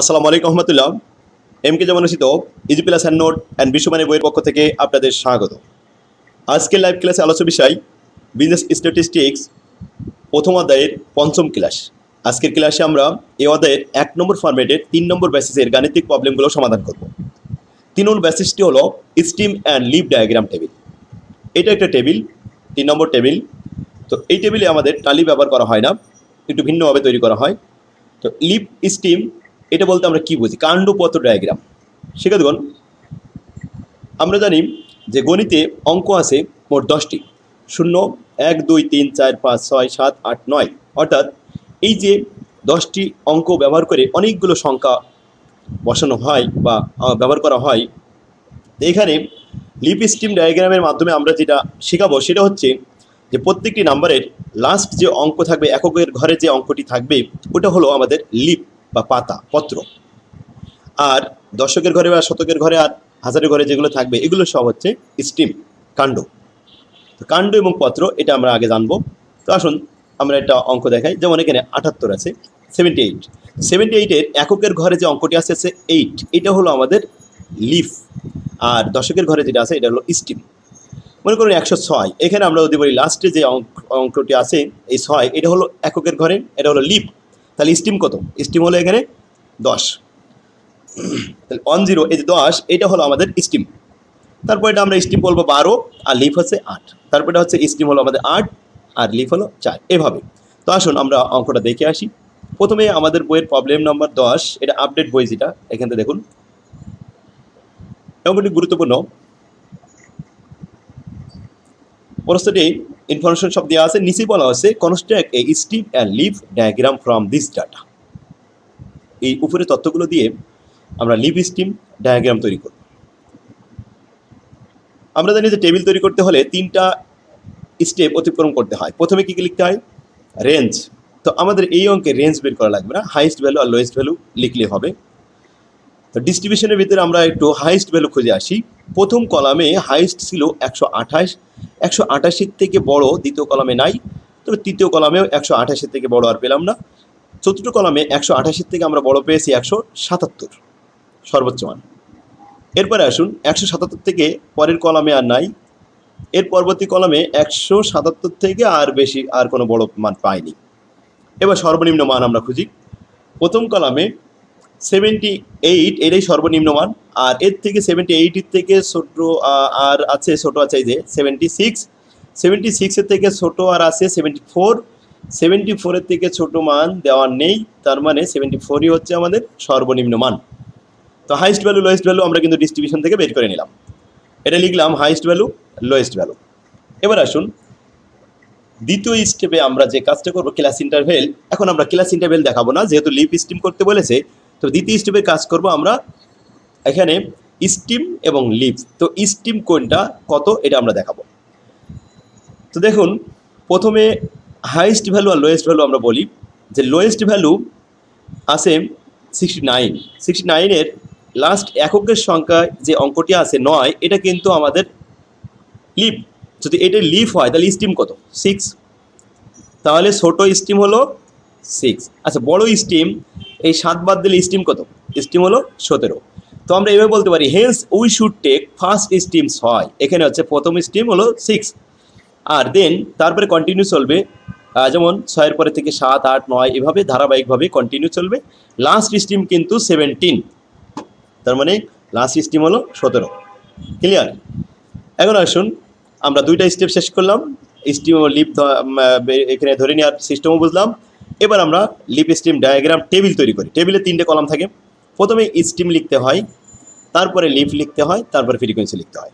আসসালামু আলাইকুম রহমতুল্লাহ। এমকে যেমন অনুষ্ঠিত easy plus hand note and বিশ্বমানের বইয়ের পক্ষ থেকে আপনাদের স্বাগত। আজকের লাইভ ক্লাসে আলোচ্য বিষয় বিজনেস স্ট্যাটিস্টিক্স প্রথম অধ্যায়ের পঞ্চম ক্লাস। আজকের ক্লাসে আমরা এই অধ্যায়ের 1 নম্বর ফরম্যাটের 3 নম্বর বেসিসের গাণিতিক প্রবলেমগুলো সমাধান করব। 3 নম্বর বেসিসটি হলো stem and leaf diagram table. এটা একটা টেবিল, 3 নম্বর টেবিল। তো এই টেবিলে আমাদের টালি ব্যবহার করা হয় না, একটু ভিন্নভাবে তৈরি করা হয়। তো লিভ স্টিম এটা বলতে আমরা কি বুঝি? কাণ্ডপত্র ডায়াগ্রাম। শিক্ষার্থীগণ, আমরা জানি যে গণিতে অঙ্ক আছে মোট 10টি। 0, 1, 2, 3, 4, 5, 6, 7, 8, 9, অর্থাৎ এই যে 10টি অঙ্ক ব্যবহার করে অনেকগুলো সংখ্যা বসানো হয় বা ব্যবহার করা হয়। এখানে লিভ স্টিম ডায়াগ্রামের মাধ্যমে আমরা যেটা শেখাবো সেটা হচ্ছে যে প্রত্যেকটি নাম্বারের লাস্ট যে অঙ্ক থাকবে, এককের ঘরে যে অঙ্কটি থাকবে ওটা হলো আমাদের লিভ বা পাতা, পত্র। আর দশকের ঘরে বা শতকের ঘরে আর হাজারের ঘরে যেগুলো থাকবে এগুলো সব হচ্ছে স্টিম, কাণ্ড। তো কাণ্ড এবং পত্র এটা আমরা আগে জানবো। তো আসুন আমরা একটা অঙ্ক দেখাই। যেমন এখানে 78 আছে, 78। 78-এর এককের ঘরে যে অঙ্কটি আছে 8, এটা হলো আমাদের লিভ। আর দশকের ঘরে যেটা আছে এটা হলো স্টিম। মনে করুন 106, এখানে আমরা যদি বলি লাস্টে যে অঙ্কটি আছে এই 6, এটা হলো এককের ঘরে, এটা হলো লিভ। তাহলে স্টিম কত? স্টিম হলো এখানে 10। তাহলে 10, এই যে 10, এটা হলো আমাদের স্টিম। তারপর এটা আমরা স্টিম বলবো 12 আর লিভ হচ্ছে 8। তারপর এটা হচ্ছে স্টিম হলো আমাদের 8 আর লিভ হলো 4, এভাবে। তো আসুন আমরা অঙ্কটা দেখে আসি। প্রথমে আমাদের বইয়ের প্রবলেম নাম্বার 10, এটা আপডেট বই, যেটা এখান থেকে দেখুন। অঙ্কটি গুরুত্বপূর্ণ। প্রশ্নটি ইনফরমেশন সব দেওয়া আছে, নিচেই বলা হচ্ছে construct a stem and leaf diagram from this data. এই উপরে তথ্যগুলো দিয়ে আমরা লিভ স্টিম ডায়াগ্রাম তৈরি করব। আমরা জানি যে টেবিল তৈরি করতে হলে 3টা স্টেপ অতিক্রম করতে হয়। প্রথমে কি লিখতে হয়? রেঞ্জ। তো আমাদের এই অঙ্কে রেঞ্জ বের করা লাগবে না, হাইস্ট ভ্যালু আর লোয়েস্ট ভ্যালু লিখলে হবে। তো ডিস্ট্রিবিউশনের ভিতরে আমরা একটু হাইস্ট ভ্যালু খুঁজে আসি। প্রথম কলামে হাইস্ট ছিল 128, 128-এর থেকে বড় দ্বিতীয় কলামে নাই। তবে তৃতীয় কলামেও 128-এর থেকে বড় আর পেলাম না। চতুর্থ কলামে 128-এর থেকে আমরা বড় পেয়েছি 177, সর্বোচ্চ মান। এরপরে আসুন 177 থেকে পরের কলামে আর নাই। এর পরবর্তী কলামে 177 থেকে আর বেশি আর কোনো বড় মান পাইনি। এবার সর্বনিম্ন মান আমরা খুঁজি। প্রথম কলামে 78, এটাই সর্বনিম্ন মান। আর এর থেকে 78-এর থেকে ছোট আর আছে, ছোট আছে এই যে 76, 76-এর থেকে ছোট আর আছে 74, 74-এর থেকে ছোট মান দেওয়ার নেই। তার মানে 74-ই হচ্ছে আমাদের সর্বনিম্ন মান। তো হাইস্ট ভ্যালু লোয়েস্ট ভ্যালু আমরা কিন্তু ডিস্ট্রিবিউশন থেকে বের করে নিলাম। এটা লিখলাম হাইস্ট ভ্যালু লোয়েস্ট ভ্যালু। এবার আসুন দ্বিতীয় স্টেপে আমরা যে কাজটা করবো ক্লাস ইন্টারভেল। এখন আমরা ক্লাস ইন্টারভেল দেখাবো না, যেহেতু লিভ স্টিম করতে বলেছে। তো দ্বিতীয় স্টেপে কাজ করব আমরা এখানে স্টিম এবং লিভ। তো স্টিম কোনটা কত এটা আমরা দেখাবো। তো দেখুন প্রথমে হাইস্ট ভ্যালু আর লোয়েস্ট ভ্যালু আমরা বলি। যে লোয়েস্ট ভ্যালু আছে 69, 69-এর লাস্ট এককের সংখ্যা যে অঙ্কটি আছে 9, এটা কিন্তু আমাদের লিভ। যদি এটা লিভ হয় তাহলে স্টিম কত? 6। তাহলে ছোট স্টিম হলো 6। আচ্ছা, বড় স্টিম এই 7 বাদ দিলে স্টিম কত? স্টিম হলো 17। তো আমরা এভাবে বলতে পারি hence we should take first stem 6। এখানে হচ্ছে প্রথম স্টিম হলো 6, আর দেন তারপরে কন্টিনিউ চলবে। যেমন 6-এর পরে থেকে 7, 8, 9 এভাবে ধারাবাহিকভাবে কন্টিনিউ চলবে। লাস্ট স্টিম কিন্তু 17, তার মানে লাস্ট স্টিম হলো 17। ক্লিয়ার? এখন আসুন আমরা 2টা স্টেপ শেষ করলাম। স্টিম ও লিভ এখানে ধরে নেওয়ার সিস্টেমও বুঝলাম। এবার আমরা লিভ স্টিম ডায়াগ্রাম টেবিল তৈরি করি। টেবিলে 3টে কলাম থাকে। প্রথমে স্টিম লিখতে হয়, তারপরে লিভ লিখতে হয়, তারপরে ফ্রিকোয়েন্সি লিখতে হয়।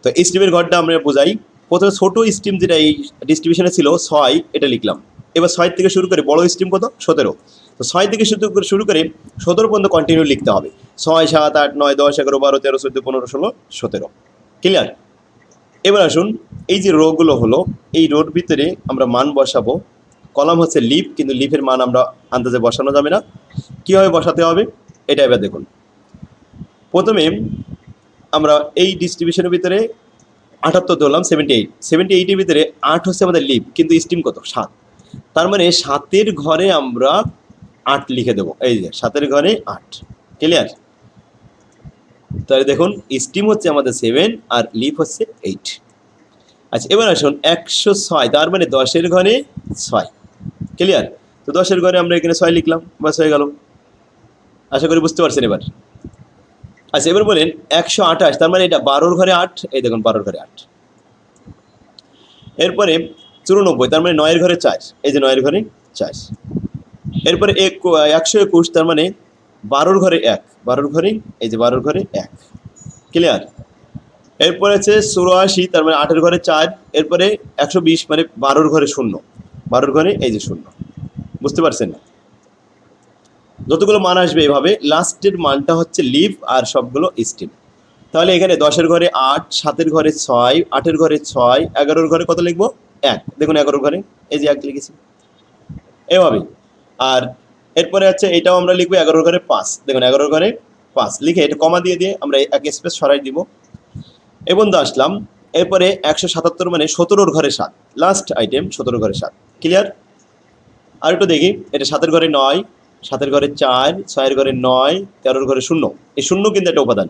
তো স্টিমের ঘরটা আমরা বোঝাই। প্রথমে ছোটো স্টিম যেটা এই ডিস্ট্রিবিউশনে ছিল 6, এটা লিখলাম। এবার 6 থেকে শুরু করে বড় স্টিম কত? 17। তো 6 থেকে শুরু করে 17 পর্যন্ত কন্টিনিউ লিখতে হবে। 6, 7, 8, 9, 10, 11, 12, 13, 14, 15, 16, 17। ক্লিয়ার? এবার আসুন এই যে রোগুলো হলো, এই রোর ভিতরে আমরা মান বসাবো। কলাম হচ্ছে লিভ, কিন্তু লিভের মান আমরা আন্দাজে বসানো যাবে না। কীভাবে বসাতে হবে এটা এবার দেখুন। প্রথমে আমরা এই ডিস্ট্রিবিউশনের ভিতরে 78 ধরলাম, 78, 78-এর ভিতরে 8 হচ্ছে আমাদের লিভ, কিন্তু স্টিম কত? 7। তার মানে 7-এর ঘরে আমরা 8 লিখে দেবো, এই যে 7-এর ঘরে 8। ক্লিয়ার? তাহলে দেখুন স্টিম হচ্ছে আমাদের 7 আর লিপ হচ্ছে 8। আচ্ছা এবার আসুন 106, তার মানে 10-এর ঘরে 6। ক্লিয়ার? তো 10-এর ঘরে আমরা এখানে 6 লিখলাম, বাস হয়ে গেল। আশা করি বুঝতে পারছেন এবার। আচ্ছা এবার বলেন 128, তার মানে এটা 12-র ঘরে 8, এই দেখুন 12-র ঘরে 8। এরপরে 94, তার মানে 9-এর ঘরে 4, এই যে 9-এর ঘরে 4। এরপরে 121, তার মানে 12-র ঘরে 1, 12-র ঘরে, এই যে 12-র ঘরে 1। ক্লিয়ার? এরপরে আছে 84, তার মানে 8-এর ঘরে 4। এরপরে 120, মানে 12-র ঘরে 0, 12-র ঘরে এই যে 0। বুঝতে পারছেন না? যতগুলো মান আসবে এভাবে, লাস্টের মানটা হচ্ছে লিভ আর সবগুলো স্টিম। তাহলে এখানে 10-এর ঘরে 8, 7-এর ঘরে 6, 8-এর ঘরে 6, 11-র ঘরে কত লিখবো? 1। দেখুন 11-র ঘরে এই যে 1 লিখেছি এভাবে। আর এরপরে হচ্ছে এটাও আমরা লিখবো 11-র ঘরে 5, দেখুন 11-র ঘরে 5 লিখে এটা কমা দিয়ে আমরা এক স্পেস সরাই দিব। এবং আসলাম এরপরে 177, মানে 17-র ঘরে 7, লাস্ট আইটেম 17-র ঘরে 7। ক্লিয়ার? আর একটু দেখি, এটা 7-এর ঘরে 9, 7-এর ঘরে 4, 6-এর ঘরে 9, 13-র ঘরে 0, এই 0 কিন্তু একটা উপাদান।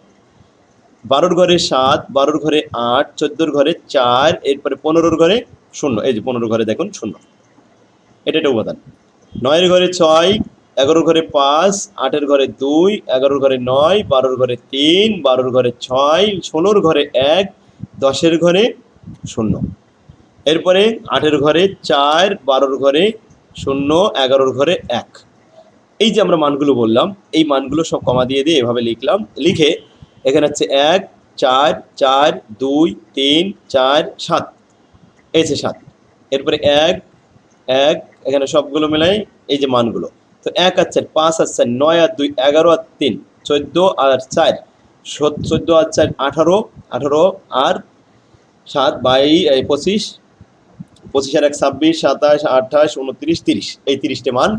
12-র ঘরে 7, 12-র ঘরে 8, 14-র ঘরে 4, এরপরে 15-র ঘরে 0, এই যে 15-র ঘরে দেখুন 0, এটা একটা উপাদান। 9-এর ঘরে 6, 11-র ঘরে 5, 8-এর ঘরে 2, 11-র ঘরে 9, 12-র ঘরে 3, 12-র ঘরে 6, 16-র ঘরে 1, 10-এর ঘরে 0। এরপরে 8-এর ঘরে 4, 12-র ঘরে 0, 11-র ঘরে 1। এই যে আমরা মানগুলো বললাম, এই মানগুলো সব কমা দিয়ে এভাবে লিখলাম। লিখে এখানে হচ্ছে 1, 4, 4, 2, 3, 4, 7, এই যে 7। এরপরে 1, 1, এখানে সবগুলো মেলাই এই যে মানগুলো। তো 1 আর 4, 5 আর 4, 9 আর 2, 11 আর 3, 14 আর 4, 14 আর 4, 18, 18 আর 7, 25, 25 আর 1, 26, 27, 28, 29, 30, এই 30টে মান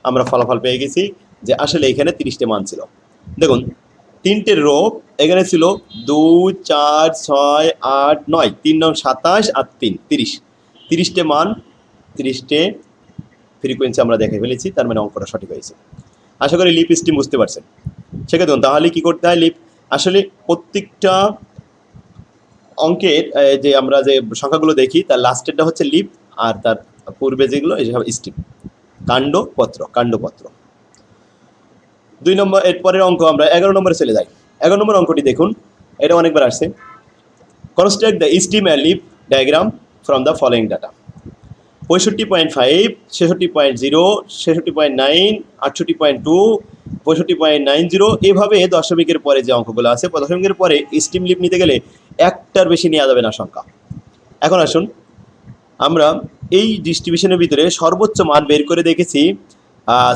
আমরা ফলাফল পেয়ে গেছি যে আসলে এখানে 30টে মান ছিল। দেখুন 3টে রো, এখানে ছিল 2, 4, 6, 8, 9, 3 9 27 আর 3 30, 30টে মান, 30টে ফ্রিকোয়েন্সি আমরা দেখে ফেলেছি, তার মানে অঙ্কটা সঠিক হয়েছে। আশা করি লিপ স্টিম বুঝতে পারছেন। সেক্ষেত্রে দেখুন তাহলে কি করতে হয়, লিপ আসলে প্রত্যেকটা অঙ্কের যে আমরা যে সংখ্যাগুলো দেখি তার লাস্টেরটা হচ্ছে লিপ, আর তার পূর্বে যেগুলো এইসব স্টিম, কাণ্ডপত্র। 2 নম্বর, এরপরের অঙ্ক আমরা 11 নম্বরে চলে যাই। 11 নম্বর অঙ্কটি দেখুন, এটা অনেকবার আসছে। Construct the stem and leaf diagram from the following data. 65.5, 66.0, 66.9, 68.2, 65.90, এভাবে দশমিকের পরে যে অঙ্কগুলো আছে, দশমিকের পরে স্টিম লিপ নিতে গেলে একটার বেশি নেওয়া যাবে না সংখ্যা। এখন আসুন আমরা এই ডিস্ট্রিবিউশনের ভিতরে সর্বোচ্চ মান বের করে দেখেছি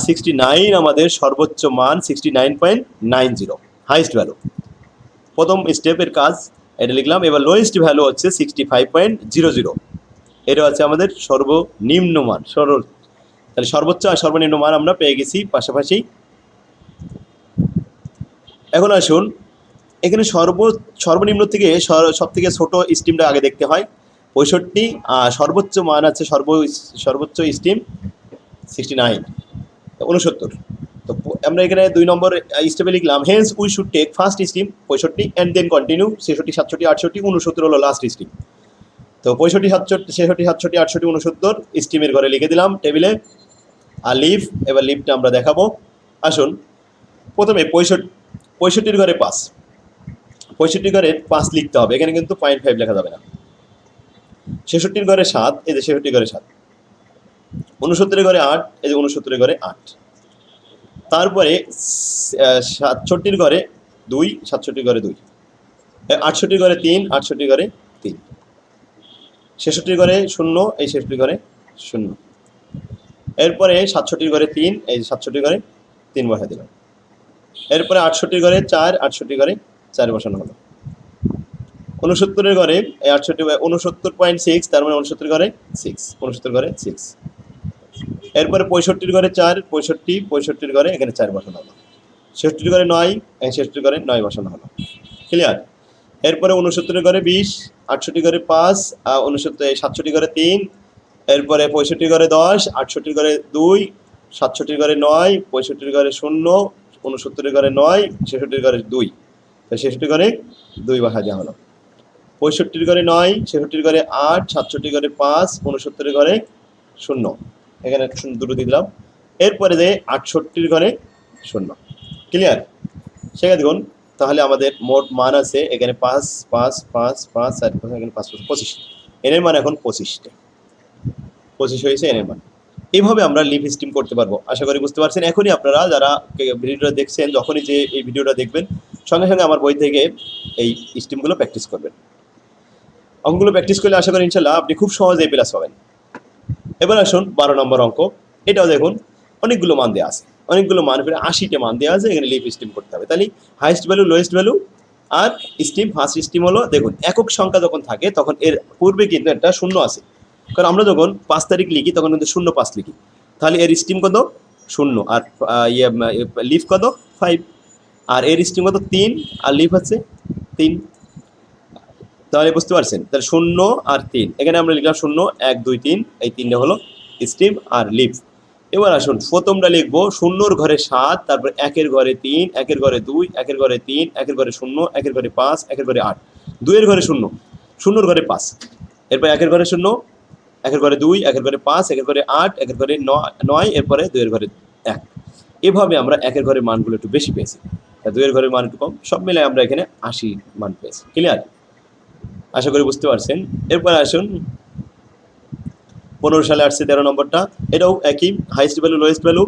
69, আমাদের সর্বোচ্চ মান 69.90, হাইস্ট ভ্যালু। প্রথম স্টেপের কাজ এটা লিখলাম। এবার লোয়েস্ট ভ্যালু হচ্ছে 65.00, এটা হচ্ছে আমাদের সর্বনিম্ন মান। তাহলে সর্বোচ্চ আর সর্বনিম্ন মান আমরা পেয়ে গেছি পাশাপাশি। এখন আসুন এখানে সর্বনিম্ন থেকে সব থেকে ছোট স্টিমটা আগে দেখতে হয়, 65, আর সর্বোচ্চ মান আছে সর্বোচ্চ স্টিম 69, 69। তো আমরা এখানে 2 নম্বর স্টেপে লিখলাম, hence we should take first stem 65 and then continue 66, 67, 68, 69 হলো লাস্ট স্টিম। তো 65, 67, 67, 68, 69 স্টিমের ঘরে লিখে দিলাম টেবিলে। আর লিভ, এবার লিভটা আমরা দেখাবো। আসুন প্রথমে 65-র ঘরে 5, 65-র ঘরে 5 লিখতে হবে, এখানে কিন্তু 0.5 লেখা যাবে না। 66-র ঘরে 7, এই যে 66-র ঘরে 7। 69-র ঘরে 8, এই যে 69-র ঘরে 8। তারপরে 67-র ঘরে 2, 67-র ঘরে 2, 68-র ঘরে 3, 68-র ঘরে 3, 66-র ঘরে 0, এই 66-র ঘরে 0। এরপরে 67-র ঘরে 3, এই 67-র ঘরে 3 বসা দিলাম। এরপরে 68-র ঘরে 4, 68-র ঘরে 4 বসানো হলো। 69-র ঘরে 69.6, তার মানে 69-র ঘরে 6, 69-র ঘরে 6। এরপরে 65-র ঘরে 4, 65-র ঘরে এখানে 4 বসানো হলো। 66-র ঘরে 9, 66-র ঘরে 9 বসানো হলো। ক্লিয়ার? এরপরে 69-র ঘরে 20, 68-র ঘরে 5, 67-র ঘরে 3, এরপরে 65-র ঘরে 10, 68-র ঘরে 2, 67 ঘরে 9, 65 ঘরে 0, 69 ঘরে 9, 66 ঘরে 2। তো 66 ঘরে 2 বসা দেওয়া হলো। 65 ঘরে 9, 66 ঘরে 8, 67 ঘরে 5, 69 ঘরে 0। এখানে দুটো দিলাম। এরপরে যে 68 ঘরে 0। ক্লিয়ার? সেখানে দেখুন তাহলে আমাদের মোট মান আছে এখানে 5 5 5 5 আর এখানে 5 25। এর মান এখন 25 হয়েছে এর মান। এইভাবে আমরা লিভ স্টিম করতে পারবো। আশা করি বুঝতে পারছেন। এখনই আপনারা যারা ভিডিওটা দেখছেন, যখনই যে এই ভিডিওটা দেখবেন, সঙ্গে সঙ্গে আমার বই থেকে এই স্টিমগুলো প্র্যাকটিস করবেন। অঙ্কগুলো প্র্যাকটিস করলে আশা করি ইনশাল্লাহ আপনি খুব সহজেই প্লাস পাবেন। এবার আসুন 12 নম্বর অঙ্ক। এটাও দেখুন অনেকগুলো মান দেওয়া আছে, অনেকগুলো মান, ফিরে 80টা মান দেওয়া আছে। এখানে লিভ স্টিম করতে হবে। তাহলে হাইস্ট ভ্যালু, লোয়েস্ট ভ্যালু আর স্টিম। ফার্স্ট স্টিম হলো, দেখুন একক সংখ্যা যখন থাকে তখন এর পূর্বে কিন্তু একটা শূন্য আছে, কারণ আমরা যখন 5 তারিখ লিখি তখন কিন্তু 05 লিখি। তাহলে এর স্টিম কত? 0। আর লিভ কত? 5। আর এর স্টিম কত? 3। আর লিভ হচ্ছে 3। তাহলে বুঝতে পারছেন? তাহলে 0 আর 3, এখানে আমরা লিখলাম 0 1 2 3, এই 3টা হলো স্টিম আর লিভ। এবার আসুন প্রথমটা লিখবো 0-র ঘরে 7, তারপর 1-এর ঘরে 3, 1-এর ঘরে 2, 1-এর ঘরে 3, 1-এর ঘরে 0, 1-এর ঘরে 5, 1-এর ঘরে 8, 2-এর ঘরে 0, 0-র ঘরে 5, এরপর 1-এর ঘরে 0, 1-এর ঘরে 2, 1-এর ঘরে 5, 1-এর ঘরে 8, 1-এর ঘরে 9, এরপরে 2-এর ঘরে 1। এভাবে আমরা 1-এর ঘরের মানগুলো একটু বেশি পেয়েছি, 2-এর ঘরের মান একটু কম, সব মিলে আমরা এখানে 80 মান পেয়েছি। ক্লিয়ার? আশা করি বুঝতে পারছেন। এরপর আসুন 15 সালে আসছে 13 নম্বরটা। এটাও একই, হাইস্ট ভ্যালু, লোয়েস্ট ভ্যালু।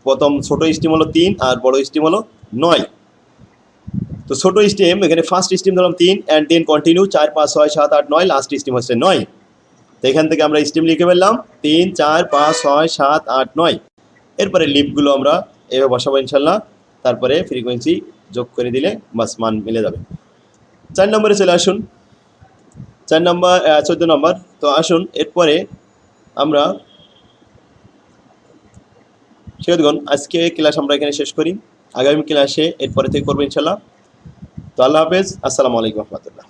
প্রথম ছোট স্টিম হলো 3 আর বড় স্টিম হলো 9। তো ছোট স্টিম এখানে ফার্স্ট স্টিম ধরলাম 3 and then continue 4 5 6 7 8 9, last stem হচ্ছে 9। তো এখান থেকে আমরা স্টিম লিখে ফেললাম 3 4 5 6 7 8 9। এরপরে লিপগুলো আমরা এভাবে বসাবো ইনশাল্লাহ। তারপরে ফ্রিকোয়েন্সি যোগ করে দিলে বাস মান মিলে যাবে। 4 নম্বরে চলে আসুন। 4 নম্বর 14 নম্বর। তো আসুন এরপরে আমরা শিক্ষার্থীগণ আজকে ক্লাস আমরা এখানে শেষ করি। আগামী ক্লাসে এরপরে থেকে করবো ইনশাল্লাহ। তো আল্লাহ হাফেজ, আসসালামু আলাইকুম রহমতুল্লাহ।